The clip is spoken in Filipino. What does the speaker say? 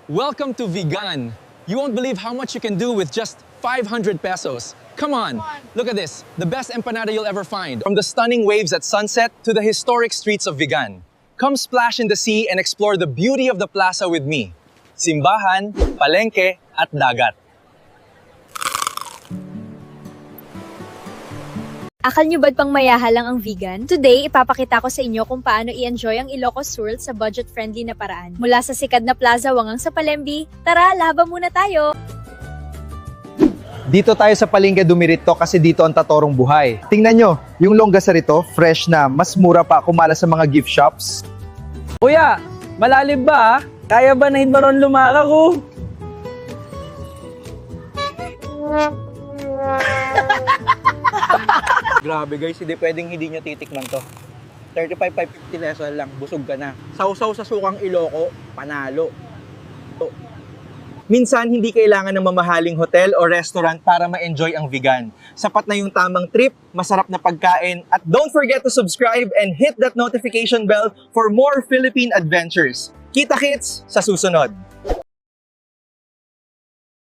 Welcome to Vegan. You won't believe how much you can do with just 500 pesos. Come on, look at this. The best empanada you'll ever find. From the stunning waves at sunset to the historic streets of Vigan. Come splash in the sea and explore the beauty of the plaza with me. Simbahan, palengke, at dagat. Akal nyo ba't pang mayaha lang ang vegan? Today, ipapakita ko sa inyo kung paano i-enjoy ang Ilocos Swirl sa budget-friendly na paraan. Mula sa sikat na plaza wangang sa Palembi, tara, laban muna tayo! Dito tayo sa Palengke Dumiritto kasi dito ang tatorong buhay. Tingnan nyo, yung longganisa rito, fresh na, mas mura pa kumala sa mga gift shops. Kuya, malalim ba? Kaya ba na hinbaron lumaka ko? Grabe guys, hindi pwedeng hindi nyo titikman to. 35, 550 pesos lang, busog ka na. Sausaw sa sukang Iloco, panalo. Minsan, hindi kailangan ng mamahaling hotel o restaurant para ma-enjoy ang vegan. Sapat na yung tamang trip, masarap na pagkain, at don't forget to subscribe and hit that notification bell for more Philippine adventures. Kita-kits sa susunod!